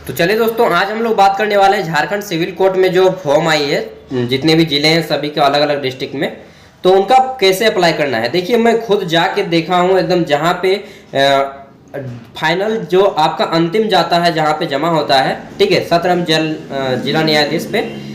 तो चलिए दोस्तों, आज हम लोग बात करने वाले हैं झारखंड सिविल कोर्ट में जो फॉर्म आई है, जितने भी जिले हैं सभी के अलग अलग डिस्ट्रिक्ट में, तो उनका कैसे अप्लाई करना है। देखिए, मैं खुद जाके देखा हूँ एकदम, जहाँ पे फाइनल जो आपका अंतिम जाता है, जहाँ पे जमा होता है, ठीक है, सत्रह जिला न्यायाधीश पे,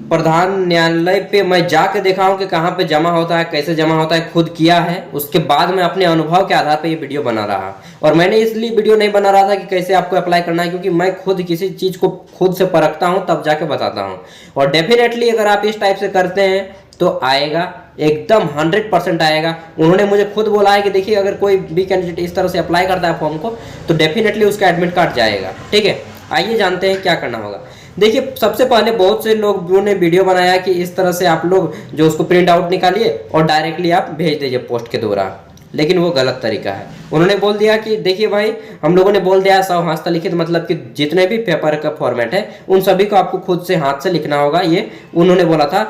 प्रधान न्यायालय पे मैं जाके देखा हूँ कि कहाँ पे जमा होता है, कैसे जमा होता है, खुद किया है। उसके बाद मैं अपने अनुभव के आधार पे ये वीडियो बना रहा। और मैंने इसलिए वीडियो नहीं बना रहा था कि कैसे आपको अप्लाई करना है, क्योंकि मैं खुद किसी चीज़ को खुद से परखता हूँ तब जाके बताता हूँ। और डेफिनेटली अगर आप इस टाइप से करते हैं तो आएगा, एकदम 100% आएगा। उन्होंने मुझे खुद बोला है कि देखिए, अगर कोई भी कैंडिडेट इस तरह से अप्लाई करता है फॉर्म को तो डेफिनेटली उसका एडमिट कार्ड जाएगा। ठीक है, आइए जानते हैं क्या करना होगा। देखिए, सबसे पहले बहुत से लोगों ने वीडियो बनाया कि इस तरह से आप लोग जो उसको प्रिंट आउट निकालिए और डायरेक्टली आप भेज दीजिए पोस्ट के द्वारा, लेकिन वो गलत तरीका है। उन्होंने बोल दिया कि देखिए भाई, हम लोगों ने बोल दिया सब हस्तलिखित, मतलब कि जितने भी पेपर का फॉर्मेट है उन सभी को आपको खुद से हाथ से लिखना होगा। ये उन्होंने बोला था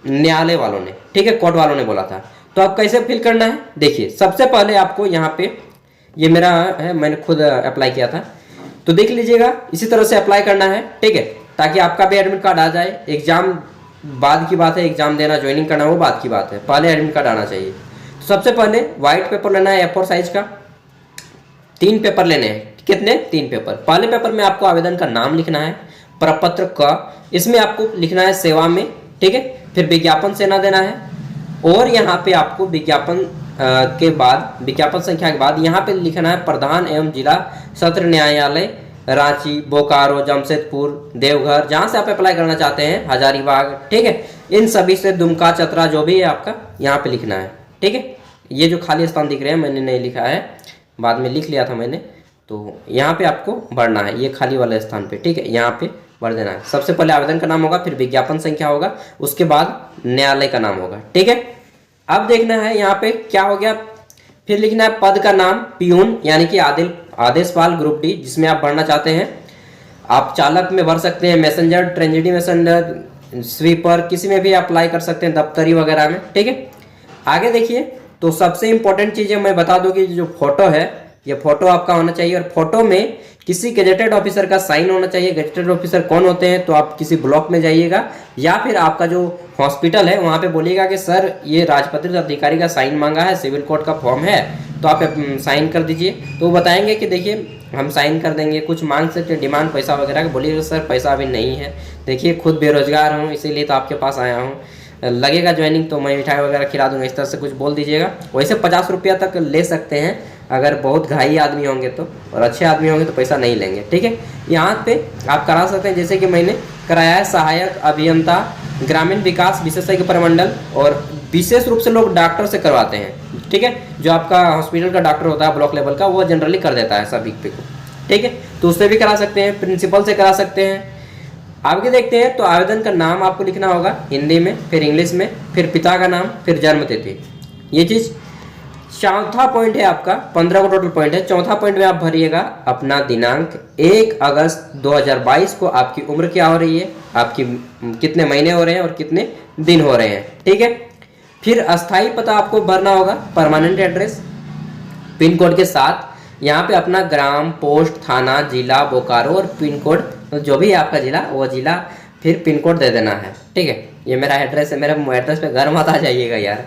न्यायालय वालों ने, ठीक है, कोर्ट वालों ने बोला था। तो आप कैसे फिल करना है, देखिए, सबसे पहले आपको यहाँ पे, ये मेरा है, मैंने खुद अप्लाई किया था, तो देख लीजिएगा, इसी तरह से अप्लाई करना है, ठीक है, ताकि आपका भी एडमिट कार्ड आ जाए। एग्जाम बाद की बात है, एग्जाम देना, ज्वाइनिंग करना वो बात की बात है, पहले एडमिट कार्ड आना चाहिए। तो सबसे पहले व्हाइट पेपर लेना है A4 साइज का, 3 पेपर लेने हैं। कितने? 3 पेपर। पहले पेपर में आपको आवेदन का नाम लिखना है, प्रपत्र का, इसमें आपको लिखना है सेवा में, ठीक है, फिर विज्ञापन सेना देना है, और यहाँ पे आपको विज्ञापन के बाद, विज्ञापन संख्या के बाद यहाँ पे लिखना है प्रधान एवं जिला सत्र न्यायालय रांची, बोकारो, जमशेदपुर, देवघर, जहाँ से आप अप्लाई करना चाहते हैं, हजारीबाग, ठीक है, इन सभी से दुमका, चतरा, जो भी है आपका यहाँ पे लिखना है। ठीक है, ये जो खाली स्थान दिख रहे हैं मैंने नहीं लिखा है, बाद में लिख लिया था मैंने, तो यहाँ पे आपको भरना है ये खाली वाले स्थान पे, ठीक है, यहाँ पे भर देना है। सबसे पहले आवेदन का नाम होगा, फिर विज्ञापन संख्या होगा, उसके बाद न्यायालय का नाम होगा। ठीक है, अब देखना है यहाँ पे क्या हो गया, फिर लिखना है पद का नाम, पियून यानी कि आदेशपाल ग्रुप डी, जिसमें आप भरना चाहते हैं। आप चालक में भर सकते हैं, मैसेंजर, ट्रेंजेडी मैसेंजर, स्वीपर, किसी में भी अप्लाई कर सकते हैं, दफ्तरी वगैरह में। ठीक है, आगे देखिए, तो सबसे इंपॉर्टेंट चीज़ें मैं बता दूं कि जो फोटो है, ये फोटो आपका होना चाहिए, और फोटो में किसी गजेटेड ऑफिसर का साइन होना चाहिए। गजेटेड ऑफिसर कौन होते हैं, तो आप किसी ब्लॉक में जाइएगा या फिर आपका जो हॉस्पिटल है वहाँ पे बोलिएगा कि सर ये राजपत्रित अधिकारी का साइन मांगा है, सिविल कोर्ट का फॉर्म है, तो आप साइन कर दीजिए। तो वो बताएंगे कि देखिए हम साइन कर देंगे, कुछ मांग सकते हैं डिमांड पैसा वगैरह, बोलिएगा सर पैसा अभी नहीं है, देखिए खुद बेरोजगार हूँ इसीलिए तो आपके पास आया हूँ, लगेगा ज्वाइनिंग तो मैं मिठाई वगैरह खिला दूंगा, इस तरह से कुछ बोल दीजिएगा। वैसे 50 रुपया तक ले सकते हैं अगर बहुत घाई आदमी होंगे तो, और अच्छे आदमी होंगे तो पैसा नहीं लेंगे। ठीक है, यहाँ पे आप करा सकते हैं, जैसे कि मैंने कराया है सहायक अभियंता ग्रामीण विकास विशेषज्ञ प्रमंडल, और विशेष रूप से लोग डॉक्टर से करवाते हैं। ठीक है, जो आपका हॉस्पिटल का डॉक्टर होता है ब्लॉक लेवल का, वो जनरली कर देता है सभी पे को। ठीक है, तो उससे भी करा सकते हैं, प्रिंसिपल से करा सकते हैं। आगे देखते हैं, तो आवेदन का नाम आपको लिखना होगा हिंदी में, फिर इंग्लिश में, फिर पिता का नाम, फिर जन्म तिथि, ये चीज़। चौथा पॉइंट है आपका, 15 को टोटल पॉइंट है। चौथा पॉइंट में आप भरिएगा अपना दिनांक, 1 अगस्त 2022 को आपकी उम्र क्या हो रही है, आपकी कितने महीने हो रहे हैं और कितने दिन हो रहे हैं। ठीक है, फिर अस्थाई पता आपको भरना होगा, परमानेंट एड्रेस, पिन कोड के साथ। यहाँ पे अपना ग्राम, पोस्ट, थाना, जिला, बोकारो और पिन कोड, जो भी है आपका जिला वो जिला, फिर पिन कोड दे देना है। ठीक है, ये मेरा एड्रेस है, मेरे एड्रेस पे घर मत आ जाइएगा यार।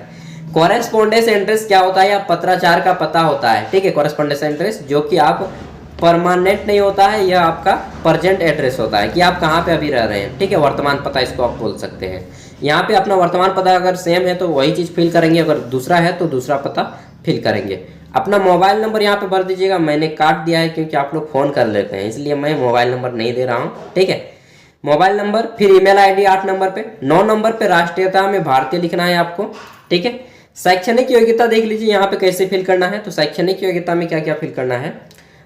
कॉरेस्पॉन्डेंस एड्रेस क्या होता है, या पत्राचार का पता होता है। ठीक है, कॉरेस्पॉन्डेंस एड्रेस जो कि आप परमानेंट नहीं होता है, यह आपका प्रेजेंट एड्रेस होता है कि आप कहाँ पे अभी रह रहे हैं। ठीक है, वर्तमान पता इसको आप बोल सकते हैं। यहाँ पे अपना वर्तमान पता अगर सेम है तो वही चीज़ फिल करेंगे, अगर दूसरा है तो दूसरा पता फिल करेंगे। अपना मोबाइल नंबर यहाँ पे भर दीजिएगा, मैंने काट दिया है क्योंकि आप लोग फ़ोन कर लेते हैं, इसलिए मैं मोबाइल नंबर नहीं दे रहा हूँ। ठीक है, मोबाइल नंबर, फिर ईमेल आईडी 8 नंबर पे। 9 नंबर पे राष्ट्रीयता में भारतीय लिखना है आपको। ठीक है, शैक्षणिक योग्यता देख लीजिए यहाँ पे कैसे फिल करना है। तो शैक्षणिक योग्यता में क्या क्या फिल करना है,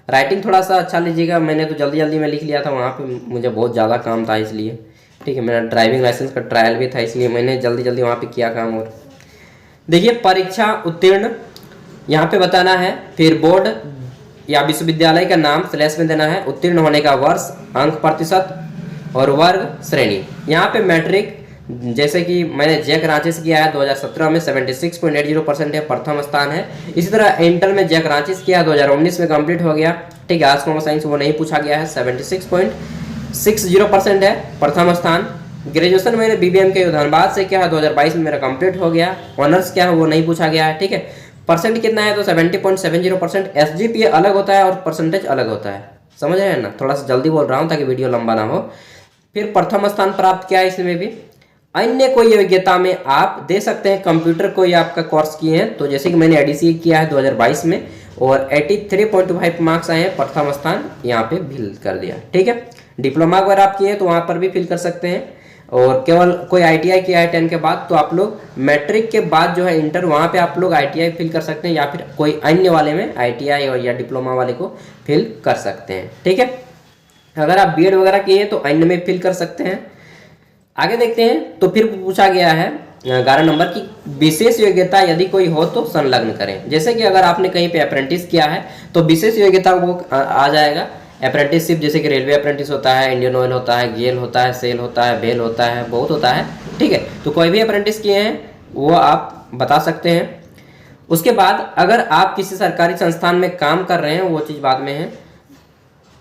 राइटिंग थोड़ा सा अच्छा लीजिएगा, मैंने तो जल्दी जल्दी में लिख लिया था, वहाँ पे मुझे बहुत ज़्यादा काम था इसलिए। ठीक है, मेरा ड्राइविंग लाइसेंस का ट्रायल भी था, इसलिए मैंने जल्दी जल्दी वहाँ पे किया काम। और देखिए, परीक्षा उत्तीर्ण यहाँ पे बताना है, फिर बोर्ड या विश्वविद्यालय का नाम स्लैश में देना है, उत्तीर्ण होने का वर्ष, अंक प्रतिशत और वर्ग श्रेणी। यहाँ पे मैट्रिक, जैसे कि मैंने जैक रांची से किया है 2017 में 76.80% है, प्रथम स्थान है। इसी तरह इंटर में जैक रांची से किया 2019 में कंप्लीट हो गया, ठीक है। आर्ट्स कॉमर्स साइंस वो नहीं पूछा गया है, 76.60% है प्रथम स्थान। ग्रेजुएशन मैंने बीबीएम के धनबाद से किया है, 2022 में मेरा कंप्लीट हो गया। ऑनर्स क्या है वो नहीं पूछा गया है, ठीक है। परसेंट कितना है तो 70.70%। एसजीपीए अलग होता है और परसेंटेज अलग होता है, समझ रहे हैं ना। थोड़ा सा जल्दी बोल रहा हूँ ताकि वीडियो लंबा ना हो। फिर प्रथम स्थान प्राप्त किया है इसमें भी। अन्य कोई योग्यता में आप दे सकते हैं, कंप्यूटर कोई आपका कोर्स किए हैं तो जैसे कि मैंने एडीसी किया है 2022 में और 83.5 मार्क्स आए हैं, प्रथम स्थान यहाँ पे फिल कर दिया, ठीक है। डिप्लोमा अगर आप किए हैं तो वहाँ पर भी फिल कर सकते हैं। और केवल कोई आईटीआई किया है 10 के बाद तो आप लोग मैट्रिक के बाद जो है इंटर, वहाँ पे आप लोग आईटीआई फिल कर सकते हैं, या फिर कोई अन्य वाले में आईटीआई और या डिप्लोमा वाले को फिल कर सकते हैं, ठीक है। अगर आप बीएड वगैरह किए हैं तो अन्य में फिल कर सकते हैं। आगे देखते हैं तो फिर पूछा गया है 11 नंबर की विशेष योग्यता यदि कोई हो तो संलग्न करें। जैसे कि अगर आपने कहीं पे अप्रेंटिस किया है तो विशेष योग्यता वो आ जाएगा। अप्रेंटिसशिप जैसे कि रेलवे अप्रेंटिस होता है, इंडियन ऑयल होता है, गेल होता है, सेल होता है, बेल होता है, बहुत होता है, ठीक है। तो कोई भी अप्रेंटिस किए हैं वो आप बता सकते हैं। उसके बाद अगर आप किसी सरकारी संस्थान में काम कर रहे हैं वो चीज़ बाद में है।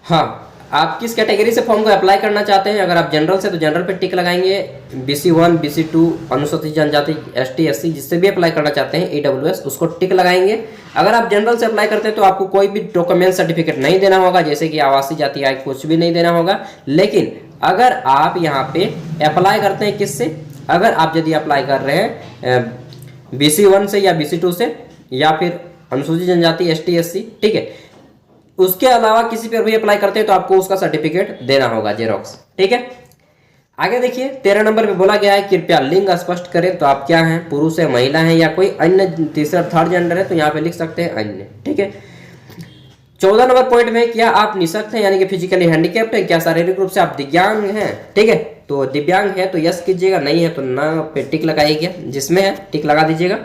हाँ, आप किस कैटेगरी से फॉर्म को अप्लाई करना चाहते हैं। अगर आप जनरल से तो जनरल पे टिक लगाएंगे, BC1 BC2 अनुसूचित जनजाति ST SC जिससे भी अप्लाई करना चाहते हैं EWS उसको टिक लगाएंगे। अगर आप जनरल से अप्लाई करते हैं तो आपको कोई भी डॉक्यूमेंट सर्टिफिकेट नहीं देना होगा, जैसे कि आवासीय जाति आय कुछ भी नहीं देना होगा। लेकिन अगर आप यहाँ पे अप्लाई करते हैं किससे, अगर आप यदि अप्लाई कर रहे हैं BC1 से या BC2 से या फिर अनुसूचित जनजाति ST SC, ठीक है, उसके अलावा किसी पर भी अप्लाई करते हैं तो आपको उसका सर्टिफिकेट देना होगा, जेरोक्स, ठीक है। आगे देखिए 13 नंबर पे बोला गया है कृपया लिंग स्पष्ट करें। तो आप क्या हैं, पुरुष है, महिला है या कोई अन्य तीसरा थर्ड जेंडर है तो यहाँ पे लिख सकते हैं अन्य, ठीक है। 14 नंबर पॉइंट में क्या आप निःशक्त हैं यानी कि फिजिकली हैंडीकैप्ड है, क्या शारीरिक रूप से आप दिव्यांग हैं, ठीक है। तो दिव्यांग है तो यस कीजिएगा, नहीं है तो ना पे टिक लगाइएगा, जिसमें है टिक लगा दीजिएगा।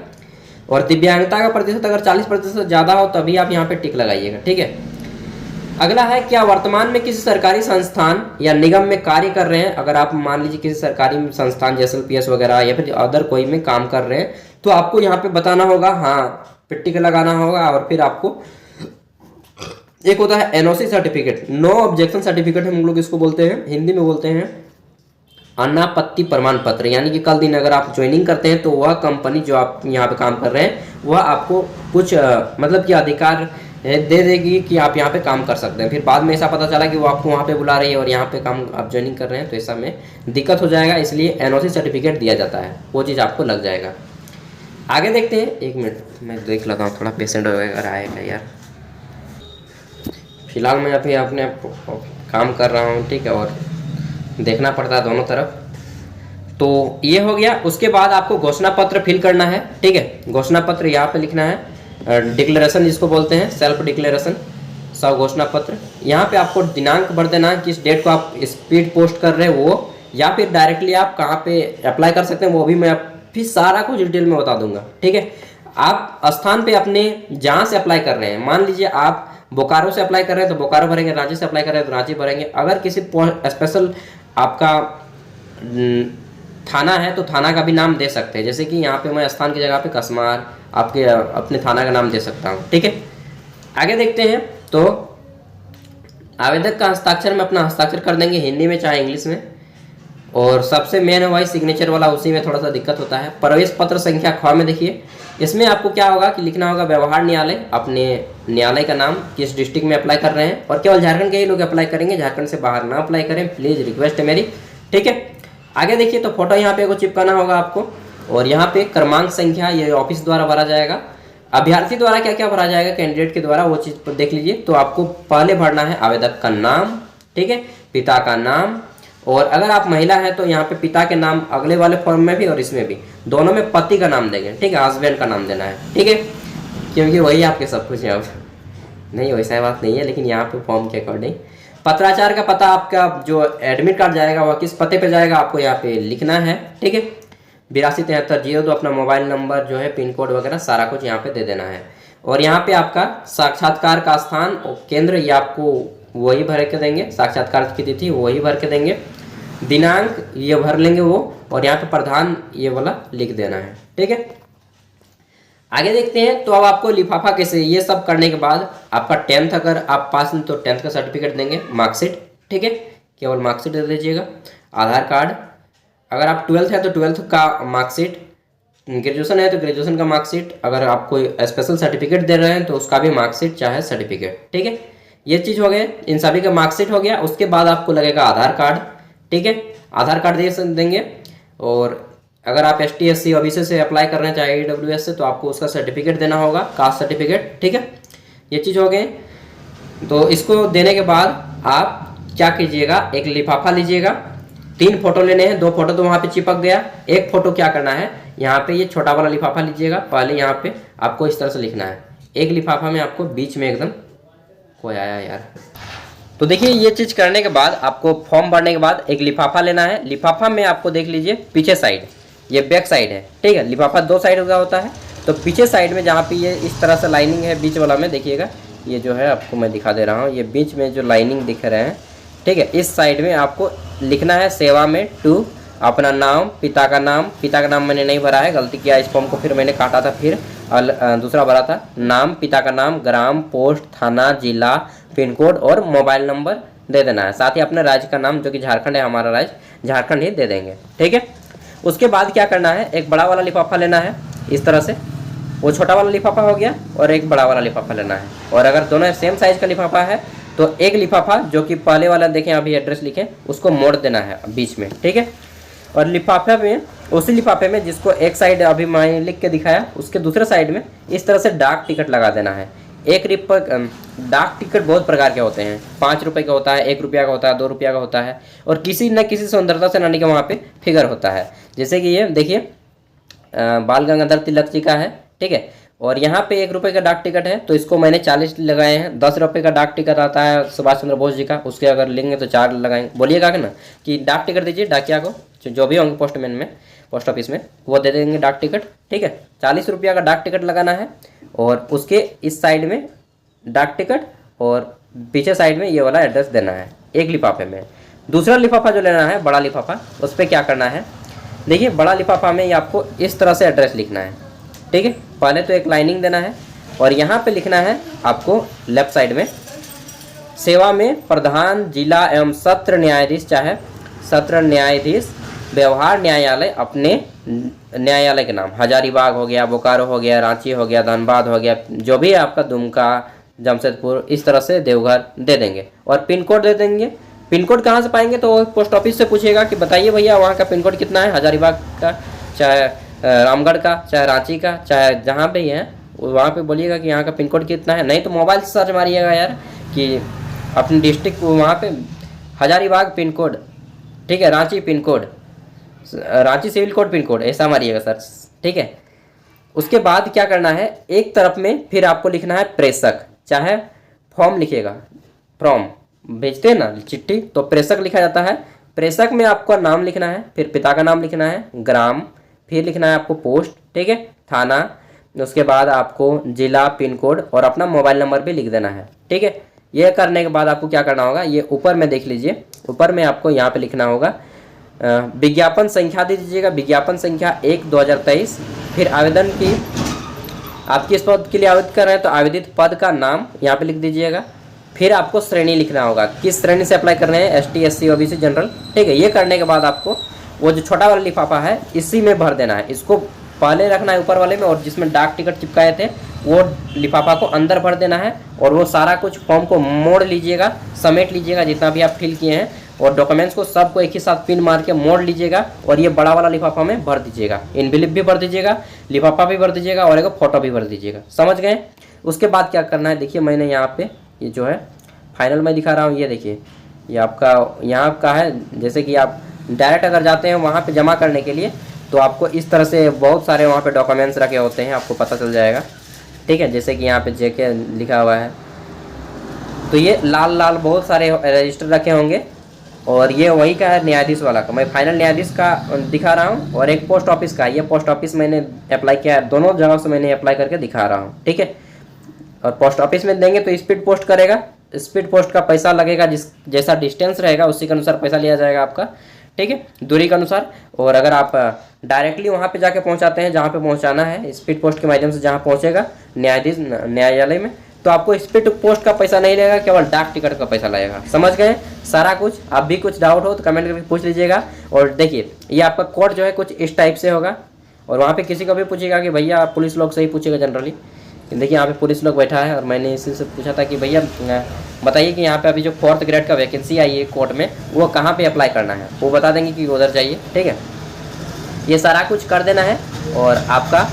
और दिव्यांगता का प्रतिशत अगर 40% ज़्यादा हो तभी आप यहाँ पे टिक लगाइएगा, ठीक है। अगला है क्या वर्तमान में किसी सरकारी संस्थान या निगम में कार्य कर रहे हैं। अगर आप मान लीजिए किसी सरकारी संस्थान जैसे PS वगैरह या फिर अदर कोई में काम कर रहे हैं तो आपको यहाँ पे बताना होगा, हाँ टिक लगाना होगा। और फिर आपको एक होता है NOC certificate, no objection certificate हम लोग इसको बोलते हैं, हिंदी में बोलते हैं अनापत्ति प्रमाण पत्र। यानी कि कल दिन अगर आप ज्वाइनिंग करते हैं तो वह कंपनी जो आप यहाँ पे काम कर रहे हैं वह आपको कुछ मतलब कि अधिकार दे देगी कि आप यहाँ पे काम कर सकते हैं। फिर बाद में ऐसा पता चला कि वो आपको वहाँ पे बुला रही है और यहाँ पे काम आप ज्वाइनिंग कर रहे हैं तो ऐसा में दिक्कत हो जाएगा, इसलिए NOC सर्टिफिकेट दिया जाता है, वो चीज़ आपको लग जाएगा। आगे देखते हैं, एक मिनट मैं देख लेता हूँ, थोड़ा पेशेंट वगैरह आएगा यार। फिलहाल मैं अभी अपने काम कर रहा हूँ, ठीक है, और देखना पड़ता है दोनों तरफ। तो ये हो गया। उसके बाद आपको घोषणा पत्र फिल करना है, ठीक है। घोषणा पत्र यहाँ पे लिखना है, डिक्लेरेशन जिसको बोलते हैं, सेल्फ डिक्लेरेशन, सब घोषणा पत्र। यहाँ पे आपको दिनांक भर देना है, किस डेट को आप स्पीड पोस्ट कर रहे हैं वो, या फिर डायरेक्टली आप कहाँ पे अप्लाई कर सकते हैं वो भी मैं फिर सारा कुछ डिटेल में बता दूंगा, ठीक है। आप स्थान पे अपने जहाँ से अप्लाई कर रहे हैं, मान लीजिए आप बोकारो से अप्लाई कर रहे हैं तो बोकारो भरेंगे, रांची से अप्लाई कर रहे हैं तो रांची भरेंगे। अगर किसी स्पेशल आपका थाना है तो थाना का भी नाम दे सकते हैं, जैसे कि यहाँ पे मैं स्थान की जगह पे कसमार आपके अपने थाना का नाम दे सकता हूँ, ठीक है। आगे देखते हैं तो आवेदक का हस्ताक्षर में अपना हस्ताक्षर कर देंगे, हिंदी में चाहे इंग्लिश में। और सबसे मेन है वही सिग्नेचर वाला, उसी में थोड़ा सा दिक्कत होता है। प्रवेश पत्र संख्या 6 में देखिए, इसमें आपको क्या होगा कि लिखना होगा व्यवहार न्यायालय, अपने न्यायालय का नाम, किस डिस्ट्रिक्ट में अप्लाई कर रहे हैं। और केवल झारखंड के ही लोग अप्लाई करेंगे, झारखंड से बाहर ना अप्लाई करें प्लीज़, रिक्वेस्ट है मेरी, ठीक है। आगे देखिए तो फोटो यहाँ पे को चिपकाना होगा आपको, और यहाँ पे क्रमांक संख्या ये ऑफिस द्वारा भरा जाएगा। अभ्यर्थी द्वारा क्या क्या भरा जाएगा कैंडिडेट के द्वारा, वो चीज़ पर देख लीजिए। तो आपको पहले भरना है आवेदक का नाम, ठीक है, पिता का नाम, और अगर आप महिला हैं तो यहाँ पे पिता के नाम अगले वाले फॉर्म में भी और इसमें भी, दोनों में पति का नाम देंगे, ठीक है, हस्बैंड का नाम देना है, ठीक है, क्योंकि वही आपके सब कुछ है। अब नहीं वैसा बात नहीं है, लेकिन यहाँ पे फॉर्म के अकॉर्डिंग पत्राचार का पता, आपका जो एडमिट कार्ड जाएगा वह किस पते पे जाएगा आपको यहाँ पे लिखना है, ठीक है। 827302 अपना मोबाइल नंबर जो है, पिन कोड वगैरह सारा कुछ यहाँ पे दे देना है। और यहाँ पे आपका साक्षात्कार का स्थान और केंद्र ये आपको वही भर के देंगे, साक्षात्कार की तिथि वही भर के देंगे, दिनांक ये भर लेंगे वो, और यहाँ पे प्रधान ये वाला लिख देना है, ठीक है। आगे देखते हैं। तो अब आपको लिफाफा कैसे, ये सब करने के बाद आपका 10th अगर आप पास हैं तो 10th का सर्टिफिकेट देंगे, मार्कशीट, ठीक है, केवल मार्कशीट दे दीजिएगा। आधार कार्ड, अगर आप 12th है तो 12th का मार्कशीट, ग्रेजुएशन है तो ग्रेजुएशन का मार्कशीट, अगर आप कोई स्पेशल सर्टिफिकेट दे रहे हैं तो उसका भी मार्कशीट चाहे सर्टिफिकेट, ठीक है। ये चीज़ हो गए, इन सभी का मार्कशीट हो गया। उसके बाद आपको लगेगा आधार कार्ड, ठीक है, आधार कार्ड देंगे। और अगर आप ST SC OBC से अप्लाई कर रहे हैं चाहे EWS से, तो आपको उसका सर्टिफिकेट देना होगा, कास्ट सर्टिफिकेट, ठीक है। ये चीज़ हो गए। तो इसको देने के बाद आप क्या कीजिएगा, एक लिफाफा लीजिएगा, 3 फोटो लेने हैं, 2 फोटो तो वहाँ पे चिपक गया, एक फोटो क्या करना है, यहाँ पे ये छोटा वाला लिफाफा लीजिएगा, पहले यहाँ पे आपको इस तरह से लिखना है। एक लिफाफा में आपको बीच में एकदम, कोई आया यार। तो देखिए ये चीज़ करने के बाद आपको फॉर्म भरने के बाद एक लिफाफा लेना है। लिफाफा में आपको देख लीजिए पीछे साइड, ये बैक साइड है, ठीक है। लिफाफा 2 साइड का होता है, तो पीछे साइड में जहाँ पे ये इस तरह से लाइनिंग है बीच वाला में, देखिएगा ये जो है आपको मैं दिखा दे रहा हूँ, ये बीच में जो लाइनिंग दिख रहे हैं, ठीक है, इस साइड में आपको लिखना है सेवा में 2, अपना नाम, पिता का नाम मैंने नहीं भरा है, गलती किया, इस फॉर्म को फिर मैंने काटा था, फिर दूसरा भरा था, नाम, पिता का नाम, ग्राम, पोस्ट, थाना, जिला, पिन कोड और मोबाइल नंबर दे देना है। साथ ही अपने राज्य का नाम, जो कि झारखंड है, हमारा राज्य झारखंड ही दे देंगे, ठीक है। उसके बाद क्या करना है, एक बड़ा वाला लिफाफा लेना है इस तरह से, वो छोटा वाला लिफाफा हो गया, और एक बड़ा वाला लिफाफा लेना है। और अगर दोनों सेम साइज का लिफाफा है तो एक लिफाफा जो कि पहले वाला देखें अभी एड्रेस लिखें, उसको मोड़ देना है बीच में, ठीक है। और लिफाफे में, उसी लिफाफे में जिसको एक साइड अभी मैंने लिख के दिखाया, उसके दूसरे साइड में इस तरह से डाक टिकट लगा देना है। डाक टिकट बहुत प्रकार के होते हैं, 5 रुपये का होता है, 1 रुपया का होता है, 2 रुपया का होता है, और किसी न किसी सुंदरता से नानी का वहाँ पे फिगर होता है। जैसे कि ये देखिए बाल गंगाधर तिलक जी का है, ठीक है। और यहाँ पे 1 रुपये का डाक टिकट है, तो इसको मैंने 40 लगाए हैं। 10 रुपये का डाक टिकट आता है सुभाष चंद्र बोस जी का, उसके अगर लेंगे तो 4 लगाएंगे। बोलिएगा कि ना कि डाक टिकट दीजिए डाकिया को, जो भी होंगे पोस्टमैन में, पोस्ट ऑफिस में, वो दे देंगे डाक टिकट, ठीक है। 40 रुपया का डाक टिकट लगाना है, और उसके इस साइड में डाक टिकट और पीछे साइड में ये वाला एड्रेस देना है एक लिफाफे में। दूसरा लिफाफा जो लेना है, बड़ा लिफाफा, उस पर क्या करना है, देखिए बड़ा लिफाफा में ये आपको इस तरह से एड्रेस लिखना है, ठीक है। पहले तो एक लाइनिंग देना है, और यहाँ पे लिखना है आपको लेफ्ट साइड में, सेवा में प्रधान जिला एवं सत्र न्यायाधीश, चाहे सत्र न्यायाधीश व्यवहार न्यायालय, अपने न्यायालय के नाम, हजारीबाग हो गया, बोकारो हो गया, रांची हो गया, धनबाद हो गया, जो भी है आपका, दुमका, जमशेदपुर, इस तरह से देवघर दे देंगे। और पिन कोड दे देंगे। पिन कोड कहाँ से पाएंगे, तो पोस्ट ऑफिस से पूछिएगा कि बताइए भैया वहाँ का पिन कोड कितना है, हजारीबाग का, चाहे रामगढ़ का, चाहे रांची का, चाहे जहाँ पे ही है वहाँ पे बोलिएगा कि यहाँ का पिन कोड कितना है। नहीं तो मोबाइल से सर्च मारिएगा यार कि अपनी डिस्ट्रिक्ट, वहाँ पे हजारीबाग पिन कोड, ठीक है, Ranchi pin code, Ranchi civil code pin code, ऐसा मारिएगा सर, ठीक है। उसके बाद क्या करना है, एक तरफ में फिर आपको लिखना है प्रेषक, चाहे फॉर्म लिखिएगा, फॉर्म भेजते हैं ना चिट्ठी, तो प्रेषक लिखा जाता है। प्रेषक में आपका नाम लिखना है, फिर पिता का नाम लिखना है, ग्राम, फिर लिखना है आपको पोस्ट, ठीक है, थाना, उसके बाद आपको जिला, पिन कोड और अपना मोबाइल नंबर भी लिख देना है, ठीक है। ये करने के बाद आपको क्या करना होगा, ये ऊपर में देख लीजिए, ऊपर में आपको यहाँ पे लिखना होगा विज्ञापन संख्या दे दीजिएगा, विज्ञापन संख्या 1/2023। फिर आवेदन की, आप किस पद के लिए आवेदन कर रहे हैं तो आवेदित पद का नाम यहाँ पे लिख दीजिएगा। फिर आपको श्रेणी लिखना होगा, किस श्रेणी से अप्लाई कर रहे हैं, ST SC OBC जनरल, ठीक है। ये करने के बाद आपको वो जो छोटा वाला लिफाफा है इसी में भर देना है, इसको पहले रखना है ऊपर वाले में, और जिसमें डाक टिकट चिपकाए थे वो लिफाफा को अंदर भर देना है, और वो सारा कुछ फॉर्म को मोड़ लीजिएगा, समेट लीजिएगा जितना भी आप फिल किए हैं, और डॉक्यूमेंट्स को सबको एक ही साथ पिन मार के मोड़ लीजिएगा, और ये बड़ा वाला लिफाफा में भर दीजिएगा। इनविलिप भी भर दीजिएगा, लिफाफा भी भर दीजिएगा, और एक फोटो भी भर दीजिएगा, समझ गए। उसके बाद क्या करना है, देखिए मैंने यहाँ पे ये जो है फाइनल में दिखा रहा हूँ, ये देखिए ये आपका यहाँ का है। जैसे कि आप डायरेक्ट अगर जाते हैं वहाँ पे जमा करने के लिए, तो आपको इस तरह से बहुत सारे वहाँ पे डॉक्यूमेंट्स रखे होते हैं, आपको पता चल जाएगा, ठीक है। जैसे कि यहाँ पे JK लिखा हुआ है, तो ये लाल लाल बहुत सारे रजिस्टर रखे होंगे, और ये वही का है न्यायाधीश वाला का, मैं फाइनल न्यायाधीश का दिखा रहा हूँ, और एक पोस्ट ऑफिस का, ये पोस्ट ऑफिस मैंने अप्लाई किया है, दोनों जगह से मैंने अप्लाई करके दिखा रहा हूँ, ठीक है। और पोस्ट ऑफिस में देंगे तो स्पीड पोस्ट करेगा, स्पीड पोस्ट का पैसा लगेगा, जैसा डिस्टेंस रहेगा उसी के अनुसार पैसा लिया जाएगा आपका, ठीक है, दूरी के अनुसार। और अगर आप डायरेक्टली वहाँ पे जाके पहुँचाते हैं जहाँ पे पहुँचाना है, स्पीड पोस्ट के माध्यम से जहाँ पहुँचेगा न्यायाधीश न्यायालय में, तो आपको स्पीड पोस्ट का पैसा नहीं लगेगा, केवल डाक टिकट का पैसा लगेगा। समझ गए सारा कुछ। अब भी कुछ डाउट हो तो कमेंट करके पूछ लीजिएगा। और देखिए ये आपका कोड जो है कुछ इस टाइप से होगा, और वहाँ पे किसी को भी पूछेगा कि भैया, पुलिस लोग से ही पूछेगा जनरली। देखिए यहाँ पे पुलिस लोग बैठा है और मैंने इसी से पूछा था कि भैया बताइए कि यहाँ पे अभी जो 4th ग्रेड का वैकेंसी आई है कोर्ट में, वो कहाँ पे अप्लाई करना है। वो बता देंगे कि उधर जाइए, ठीक है। ये सारा कुछ कर देना है और आपका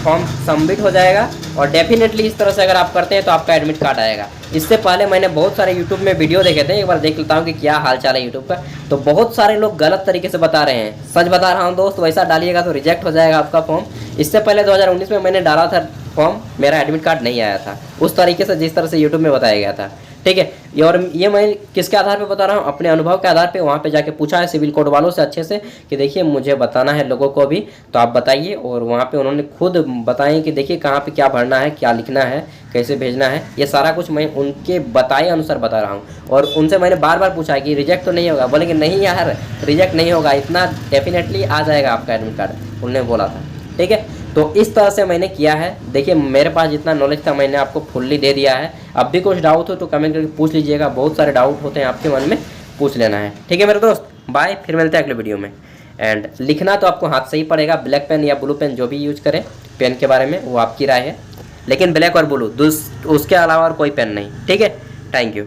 फॉर्म सबमिट हो जाएगा। और डेफिनेटली इस तरह से अगर आप करते हैं तो आपका एडमिट कार्ड आएगा। इससे पहले मैंने बहुत सारे यूट्यूब में वीडियो देखे थे, एक बार देख लेता हूँ कि क्या हाल चाल है यूट्यूब का। तो बहुत सारे लोग गलत तरीके से बता रहे हैं, सच बता रहा हूँ दोस्त, वैसा डालिएगा तो रिजेक्ट हो जाएगा आपका फॉर्म। इससे पहले 2019 में मैंने डाला था फॉर्म, मेरा एडमिट कार्ड नहीं आया था उस तरीके से जिस तरह से यूट्यूब में बताया गया था, ठीक है। और ये मैं किसके आधार पे बता रहा हूँ, अपने अनुभव के आधार पे। वहाँ पे जाके पूछा है सिविल कोड वालों से अच्छे से कि देखिए मुझे बताना है लोगों को भी, तो आप बताइए। और वहाँ पे उन्होंने खुद बताएं कि देखिए कहाँ पे क्या भरना है, क्या लिखना है, कैसे भेजना है, ये सारा कुछ मैं उनके बताए अनुसार बता रहा हूँ। और उनसे मैंने बार बार पूछा कि रिजेक्ट तो नहीं होगा, बोले कि नहीं यार रिजेक्ट नहीं होगा, इतना डेफिनेटली आ जाएगा आपका एडमिट कार्ड, उन्होंने बोला था, ठीक है। तो इस तरह से मैंने किया है। देखिए मेरे पास जितना नॉलेज था मैंने आपको फुल्ली दे दिया है। अब भी कुछ डाउट हो तो कमेंट करके पूछ लीजिएगा, बहुत सारे डाउट होते हैं आपके मन में, पूछ लेना है, ठीक है मेरे दोस्त। बाय, फिर मिलते हैं अगले वीडियो में। एंड लिखना तो आपको हाथ से ही पड़ेगा, ब्लैक पेन या ब्लू पेन जो भी यूज करें पेन के बारे में वो आपकी राय है, लेकिन ब्लैक और ब्लू उसके अलावा और कोई पेन नहीं, ठीक है। Thank you.